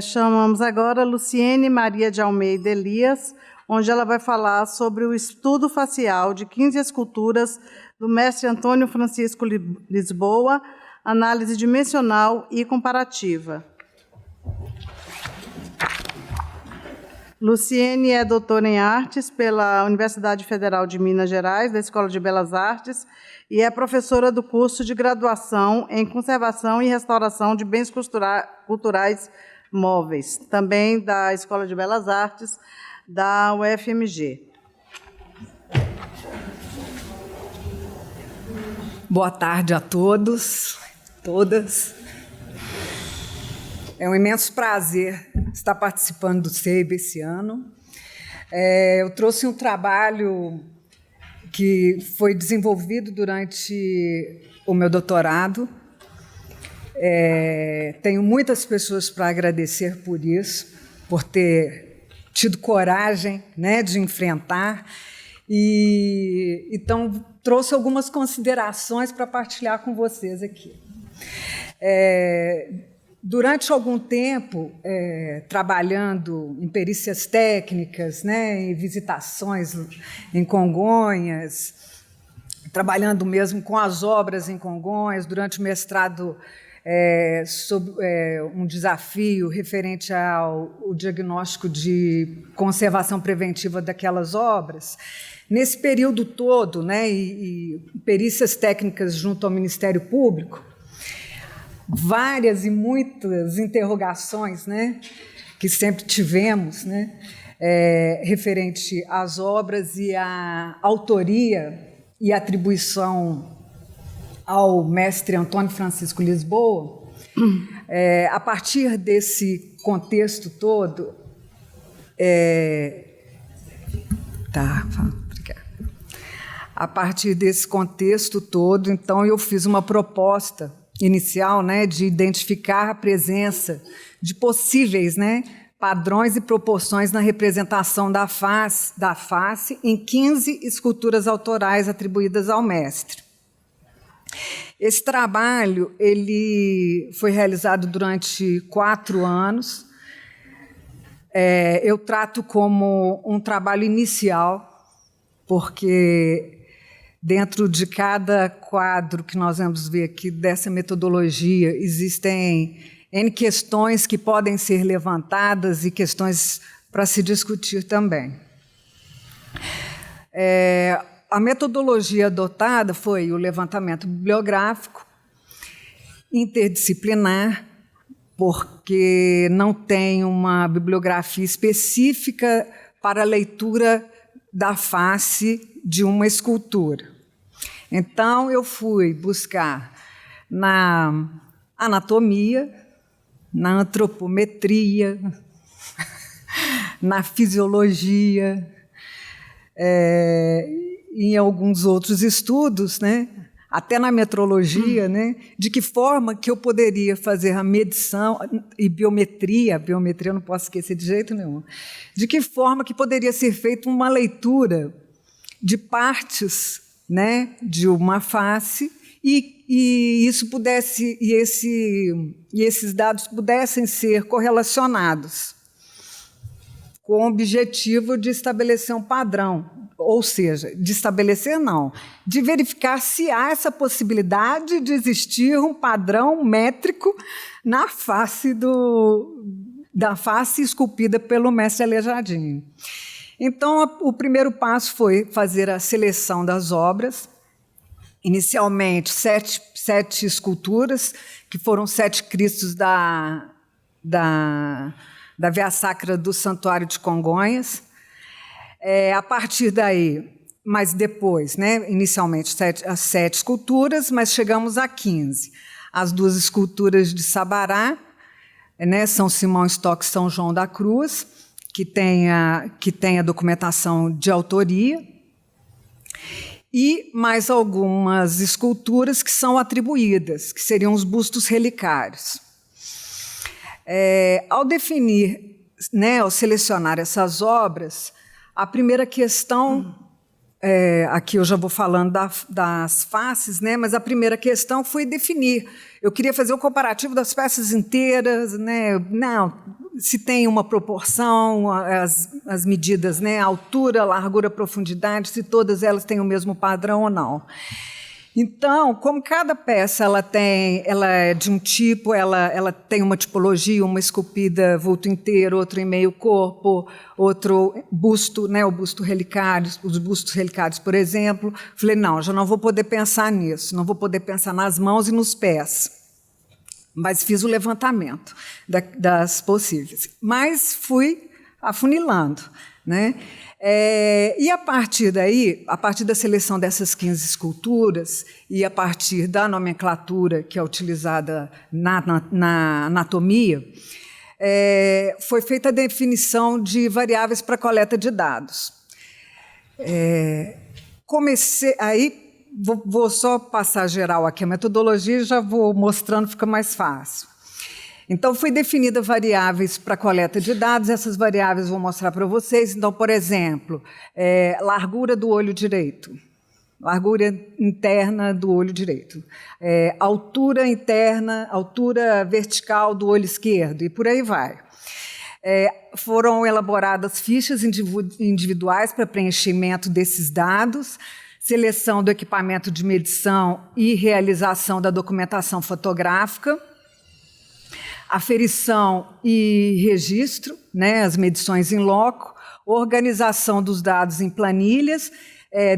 Chamamos agora Luciene Maria de Almeida Elias, onde ela vai falar sobre o estudo facial de 15 esculturas do mestre Antônio Francisco Lisboa, análise dimensional e comparativa. Luciene é doutora em artes pela Universidade Federal de Minas Gerais, da Escola de Belas Artes, e é professora do curso de graduação em conservação e restauração de bens culturais móveis, também da Escola de Belas Artes, da UFMG. Boa tarde a todos, todas. É um imenso prazer estar participando do SEIB esse ano. Eu trouxe um trabalho que foi desenvolvido durante o meu doutorado. Tenho muitas pessoas para agradecer por isso, por ter tido coragem, né, de enfrentar. Então, trouxe algumas considerações para partilhar com vocês aqui. Durante algum tempo, trabalhando em perícias técnicas, né, em visitações em Congonhas, trabalhando mesmo com as obras em Congonhas, durante o mestrado, sobre um desafio referente ao diagnóstico de conservação preventiva daquelas obras. Nesse período todo, né, e perícias técnicas junto ao Ministério Público, várias e muitas interrogações, né, que sempre tivemos, né, referente às obras e à autoria e atribuição ao mestre Antônio Francisco Lisboa. A partir desse contexto todo, a partir desse contexto todo, então, eu fiz uma proposta inicial, né, de identificar a presença de possíveis, né, padrões e proporções na representação da face em 15 esculturas autorais atribuídas ao mestre. Esse trabalho ele foi realizado durante 4 anos. Eu trato como um trabalho inicial, porque dentro de cada quadro que nós vamos ver aqui dessa metodologia, existem N questões que podem ser levantadas e questões para se discutir também. A metodologia adotada foi o levantamento bibliográfico, interdisciplinar, porque não tem uma bibliografia específica para a leitura da face de uma escultura. Então, eu fui buscar na anatomia, na antropometria, na fisiologia, em alguns outros estudos, né, até na metrologia, né, de que forma que eu poderia fazer a medição e biometria eu não posso esquecer de jeito nenhum, de que forma que poderia ser feita uma leitura de partes, né, de uma face e esses dados pudessem ser correlacionados com o objetivo de estabelecer um padrão, ou seja, de estabelecer não, de verificar se há essa possibilidade de existir um padrão métrico na face da face esculpida pelo mestre Aleijadinho. Então, o primeiro passo foi fazer a seleção das obras, inicialmente 7 esculturas, que foram 7 Cristos da Via Sacra do Santuário de Congonhas. A partir daí, mas depois, né, inicialmente as 7 esculturas, mas chegamos a 15. As 2 esculturas de Sabará, né, São Simão Estoque São João da Cruz, que tem a documentação de autoria, e mais algumas esculturas que são atribuídas, que seriam os bustos relicários. Ao definir, né, ao selecionar essas obras, a primeira questão aqui eu já vou falando das faces, né? Mas a primeira questão foi definir. Eu queria fazer um comparativo das peças inteiras, né? Não, se tem uma proporção, as medidas, né? Altura, largura, profundidade, se todas elas têm o mesmo padrão ou não. Então, como cada peça ela é de um tipo, ela tem uma tipologia, uma esculpida vulto inteiro, outro em meio corpo, outro busto, né, o busto relicário, os bustos relicários, por exemplo. Falei, não, já não vou poder pensar nisso, não vou poder pensar nas mãos e nos pés. Mas fiz o levantamento das possíveis. Mas fui afunilando, né? E a partir daí, a partir da seleção dessas 15 esculturas e a partir da nomenclatura que é utilizada na anatomia, foi feita a definição de variáveis para coleta de dados. Vou só passar geral aqui a metodologia e já vou mostrando, fica mais fácil. Então, foi definida variáveis para coleta de dados, essas variáveis vou mostrar para vocês. Então, por exemplo, largura do olho direito, largura interna do olho direito, altura interna, altura vertical do olho esquerdo, e por aí vai. Foram elaboradas fichas individuais para preenchimento desses dados, seleção do equipamento de medição e realização da documentação fotográfica, aferição e registro, né, as medições in loco, organização dos dados em planilhas,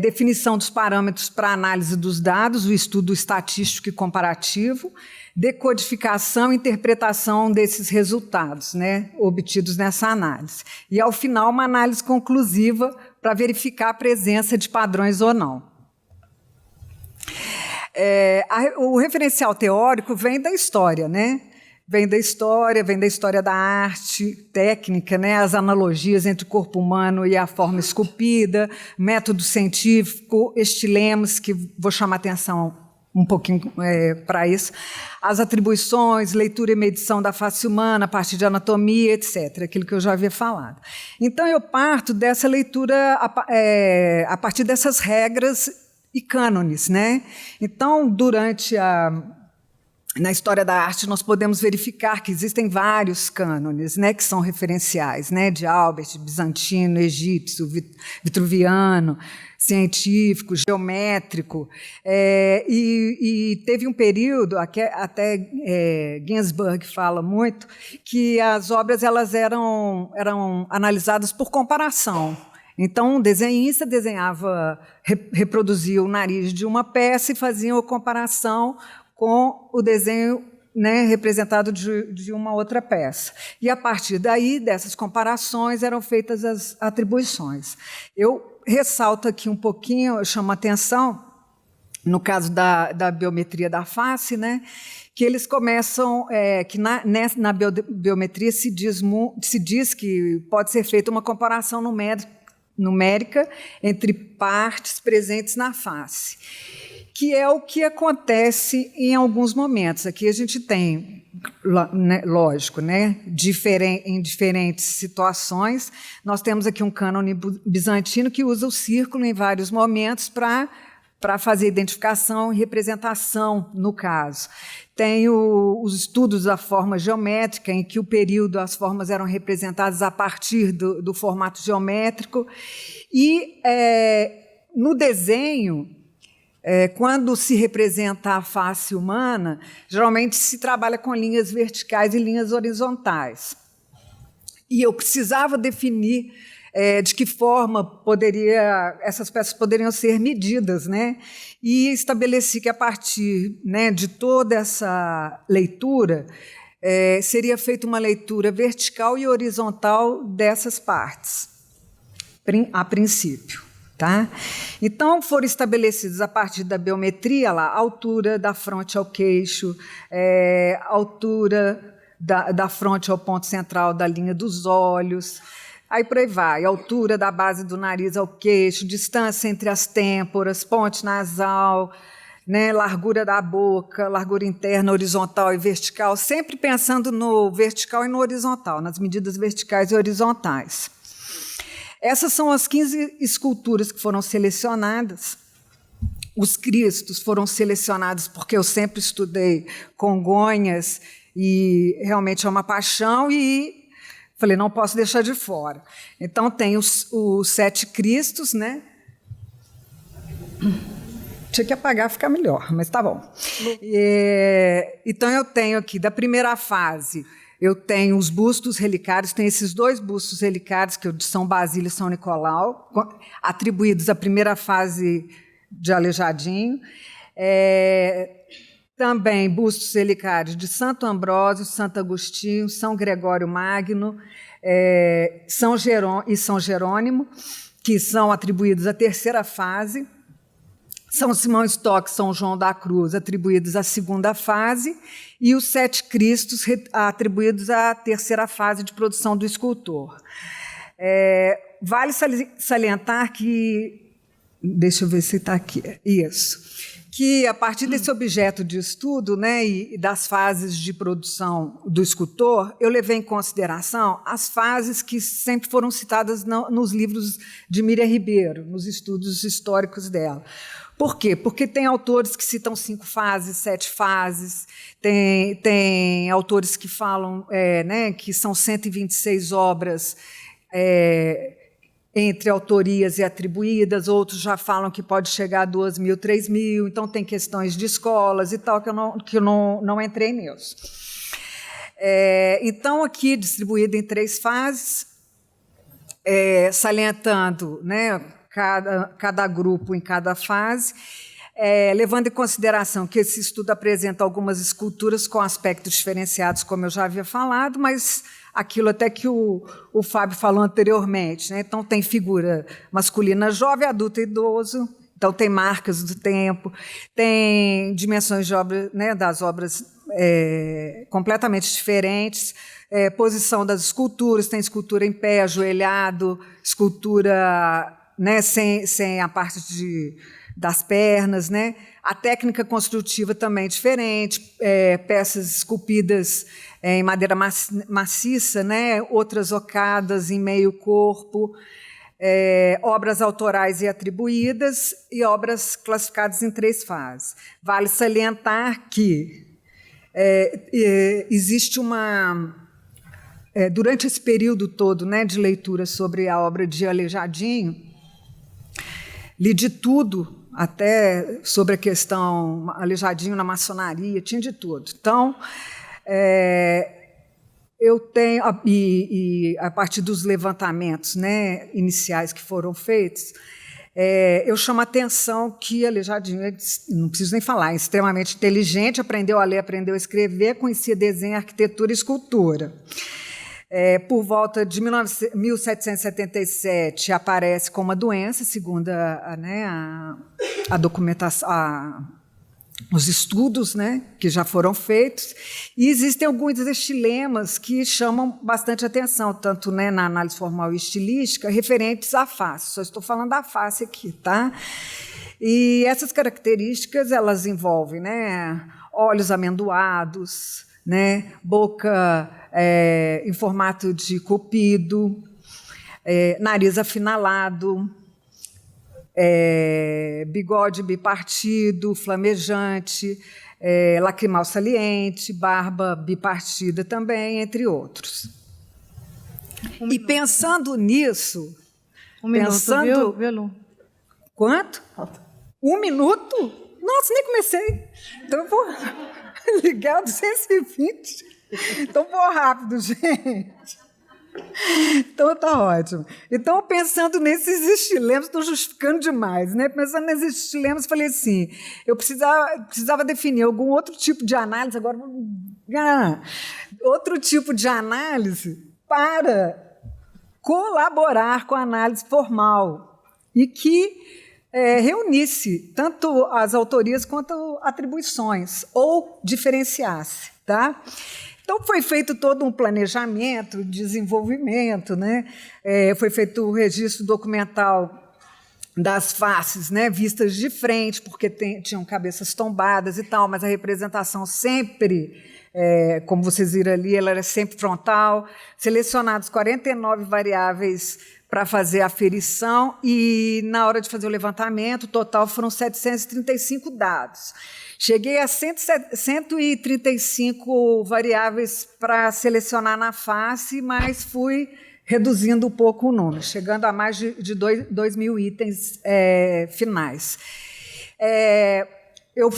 definição dos parâmetros para análise dos dados, o estudo estatístico e comparativo, decodificação e interpretação desses resultados, né, obtidos nessa análise. E, ao final, uma análise conclusiva para verificar a presença de padrões ou não. O referencial teórico vem da história, né? Vem da história da arte técnica, né? As analogias entre o corpo humano e a forma esculpida, método científico, estilemos, que vou chamar atenção um pouquinho para isso, as atribuições, leitura e medição da face humana, a partir de anatomia, etc., aquilo que eu já havia falado. Então, eu parto dessa leitura a partir dessas regras e cânones, né? Então, na história da arte, nós podemos verificar que existem vários cânones, né, que são referenciais, né, de Albert, bizantino, egípcio, vitruviano, científico, geométrico. E teve um período, até Ginsburg fala muito, que as obras elas eram analisadas por comparação. Então, um desenhista reproduzia o nariz de uma peça e fazia uma comparação com o desenho, né, representado de uma outra peça. E, a partir daí, dessas comparações, eram feitas as atribuições. Eu ressalto aqui um pouquinho, eu chamo a atenção, no caso da biometria da face, né, que eles começam, que na biometria se diz que pode ser feita uma comparação numérica entre partes presentes na face, que é o que acontece em alguns momentos. Aqui a gente tem, né, lógico, né, em diferentes situações, nós temos aqui um cânone bizantino que usa o círculo em vários momentos para fazer identificação e representação, no caso. Tem os estudos da forma geométrica, em que o período, as formas eram representadas a partir do formato geométrico. E, no desenho, quando se representa a face humana, geralmente se trabalha com linhas verticais e linhas horizontais. E eu precisava definir de que forma essas peças poderiam ser medidas, né? E estabeleci que, a partir, né, de toda essa leitura, seria feita uma leitura vertical e horizontal dessas partes, a princípio. Tá? Então, foram estabelecidos, a partir da biometria, a altura da fronte ao queixo, altura da fronte ao ponto central da linha dos olhos, aí por aí vai, altura da base do nariz ao queixo, distância entre as têmporas, ponte nasal, né, largura da boca, largura interna, horizontal e vertical, sempre pensando no vertical e no horizontal, nas medidas verticais e horizontais. Essas são as 15 esculturas que foram selecionadas. Os Cristos foram selecionados porque eu sempre estudei Congonhas e realmente é uma paixão e falei, não posso deixar de fora. Então, tem os 7 Cristos, né? Tinha que apagar, ficar melhor, mas tá bom. Então, eu tenho aqui, da primeira fase, eu tenho os bustos relicários, tem esses 2 bustos relicários, que é o de São Basílio e São Nicolau, atribuídos à primeira fase de Aleijadinho. Também bustos relicários de Santo Ambrósio, Santo Agostinho, São Gregório Magno e São Jerônimo, que são atribuídos à terceira fase. São Simão Stock, São João da Cruz, atribuídos à segunda fase, e os 7 Cristos, atribuídos à terceira fase de produção do escultor. Vale salientar que... Deixa eu ver se está aqui. Isso. Que, a partir desse objeto de estudo, né, e das fases de produção do escultor, eu levei em consideração as fases que sempre foram citadas nos livros de Miriam Ribeiro, nos estudos históricos dela. Por quê? Porque tem autores que citam 5 fases, 7 fases, tem autores que falam né, que são 126 obras entre autorias e atribuídas, outros já falam que pode chegar a 2.000, 3.000, então tem questões de escolas e tal, que eu não entrei nisso. Então, aqui, distribuído em 3 fases, salientando, né, cada grupo em cada fase, levando em consideração que esse estudo apresenta algumas esculturas com aspectos diferenciados, como eu já havia falado, mas aquilo até que o Fábio falou anteriormente, né? Então, tem figura masculina jovem, adulto e idoso, então tem marcas do tempo, tem dimensões de obra, né, das obras completamente diferentes, posição das esculturas, tem escultura em pé, ajoelhado, escultura, né, sem a parte das pernas, né? A técnica construtiva também é diferente, peças esculpidas em madeira maciça, né? Outras ocadas em meio corpo, obras autorais e atribuídas e obras classificadas em 3 fases. Vale salientar que existe durante esse período todo, né, de leitura sobre a obra de Aleijadinho, li de tudo, até sobre a questão Aleijadinho na maçonaria, tinha de tudo. Então, eu tenho, e a partir dos levantamentos, né, iniciais que foram feitos, eu chamo a atenção que Aleijadinho, não preciso nem falar, é extremamente inteligente, aprendeu a ler, aprendeu a escrever, conhecia desenho, arquitetura e escultura. Por volta de 1777, aparece com uma doença, segundo a documentação, os estudos, né, que já foram feitos, e existem alguns estilemas que chamam bastante atenção, tanto, né, na análise formal e estilística, referentes à face. Só estou falando da face aqui, tá? E essas características, elas envolvem, né, olhos amendoados, né, boca em formato de cupido, nariz afinalado, bigode bipartido, flamejante, lacrimal saliente, barba bipartida também, entre outros. E pensando nisso... Minuto, viu, Lu? Quanto? 1 minuto? Nossa, nem comecei. Então eu vou ligar o 220. Então vou rápido, gente. Então tá ótimo. Então, pensando nesses estilemas, estou justificando demais, né? Pensando nesses estilemas, falei assim: eu precisava definir algum outro tipo de análise, agora outro tipo de análise para colaborar com a análise formal e que reunisse tanto as autorias quanto atribuições, ou diferenciasse, tá? Então, foi feito todo um planejamento, desenvolvimento, né? Foi feito o registro documental das faces, né, vistas de frente, porque tinham cabeças tombadas e tal, mas a representação sempre, como vocês viram ali, ela era sempre frontal. Selecionados 49 variáveis para fazer a aferição e, na hora de fazer o levantamento, o total foram 735 dados. Cheguei a 135 variáveis para selecionar na face, mas fui reduzindo um pouco o número, chegando a mais de 2.000 itens finais. Eu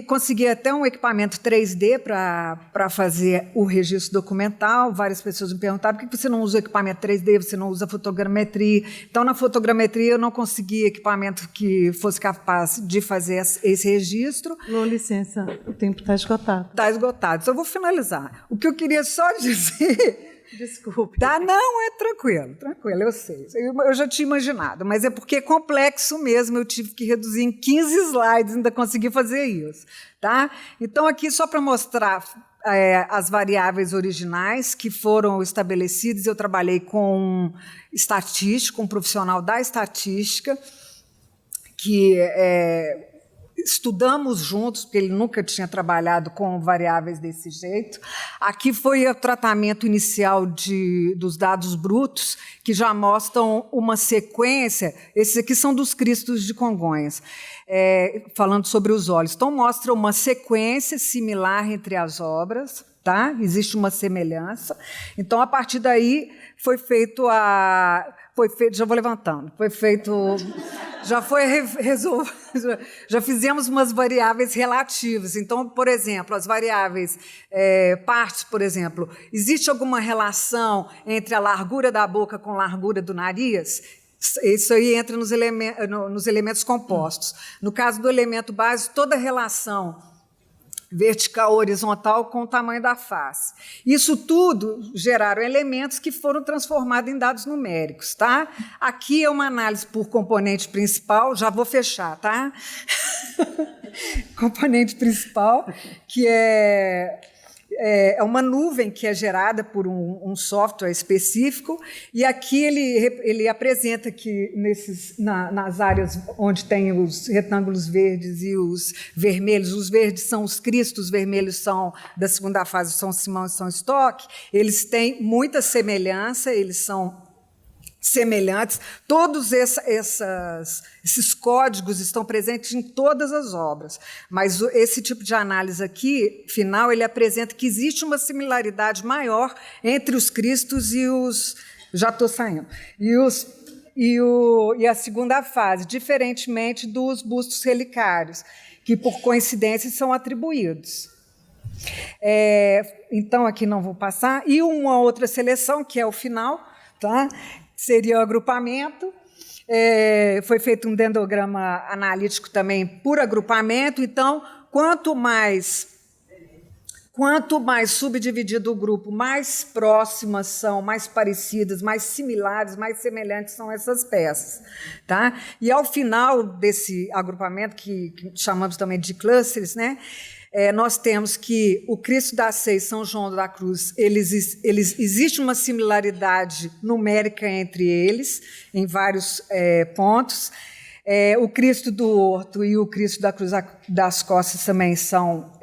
consegui até um equipamento 3D para fazer o registro documental. Várias pessoas me perguntaram por que você não usa o equipamento 3D, você não usa fotogrametria. Então, na fotogrametria, eu não consegui equipamento que fosse capaz de fazer esse registro. Lô, licença, o tempo está esgotado. Está esgotado. Só vou finalizar. O que eu queria só dizer... Desculpe. Tá? Não, é tranquilo, eu sei. Eu já tinha imaginado, mas é porque é complexo mesmo, eu tive que reduzir em 15 slides, ainda consegui fazer isso. Tá? Então, aqui, só para mostrar as variáveis originais que foram estabelecidas, eu trabalhei com estatístico, um profissional da estatística, que estudamos juntos, porque ele nunca tinha trabalhado com variáveis desse jeito. Aqui foi o tratamento inicial dos dados brutos, que já mostram uma sequência. Esses aqui são dos Cristos de Congonhas, falando sobre os olhos. Então, mostra uma sequência similar entre as obras. Tá? Existe uma semelhança. Então, a partir daí, já vou levantando, já fizemos umas variáveis relativas. Então, por exemplo, as variáveis partes, por exemplo, existe alguma relação entre a largura da boca com a largura do nariz? Isso aí entra nos elementos compostos. No caso do elemento base, toda relação vertical, horizontal, com o tamanho da face. Isso tudo geraram elementos que foram transformados em dados numéricos. Tá? Aqui é uma análise por componente principal, já vou fechar, tá? Componente principal, que é uma nuvem que é gerada por um software específico, e aqui ele apresenta que nas áreas onde tem os retângulos verdes e os verdes são os Cristos, os vermelhos são da segunda fase, São Simão e São Stock, eles têm muita semelhança, eles são semelhantes, todos esses códigos estão presentes em todas as obras, mas esse tipo de análise aqui, final, ele apresenta que existe uma similaridade maior entre os Cristos e os... Já estou saindo. E a segunda fase, diferentemente dos bustos relicários, que, por coincidência, são atribuídos. Então, aqui não vou passar. E uma outra seleção, que é o final, tá? Seria o agrupamento. Foi feito um dendrograma analítico também por agrupamento. Então, quanto mais subdividido o grupo, mais próximas são, mais parecidas, mais similares, mais semelhantes são essas peças. Tá? E, ao final desse agrupamento, que chamamos também de clusters, né? Nós temos que o Cristo da Sé e São João da Cruz, existe uma similaridade numérica entre eles, em vários pontos. O Cristo do Horto e o Cristo da Cruz das Costas também são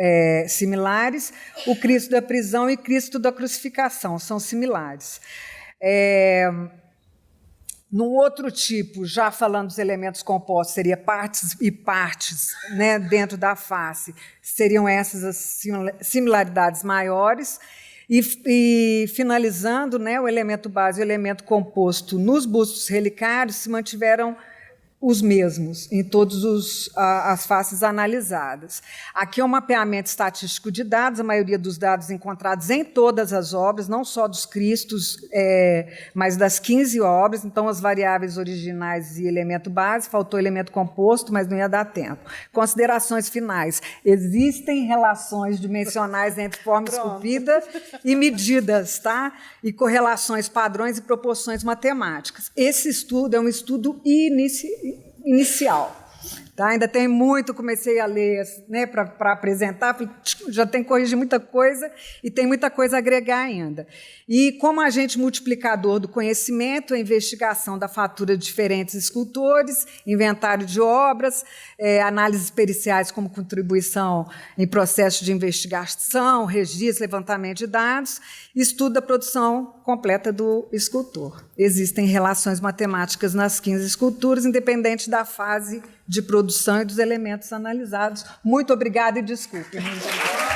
similares. O Cristo da Prisão e Cristo da Crucificação são similares. Num outro tipo, já falando dos elementos compostos, seria partes e partes, né, dentro da face, seriam essas as similaridades maiores. E finalizando, né, o elemento base e o elemento composto nos bustos relicários se mantiveram os mesmos em todas as faces analisadas. Aqui é um mapeamento estatístico de dados, a maioria dos dados encontrados em todas as obras, não só dos Cristos, mas das 15 obras, então as variáveis originais e elemento base, faltou elemento composto, mas não ia dar tempo. Considerações finais. Existem relações dimensionais entre forma esculpida e medidas, tá? E correlações, padrões e proporções matemáticas. Esse estudo é um estudo inicial. Tá? Ainda tem muito, comecei a ler, né, para apresentar, falei, já tem que corrigir muita coisa e tem muita coisa a agregar ainda. E como agente multiplicador do conhecimento, a investigação da fatura de diferentes escultores, inventário de obras, análises periciais como contribuição em processo de investigação, registro, levantamento de dados, estudo da produção completa do escultor. Existem relações matemáticas nas 15 esculturas, independente da fase de produção e dos elementos analisados. Muito obrigada e desculpe. Muito obrigada.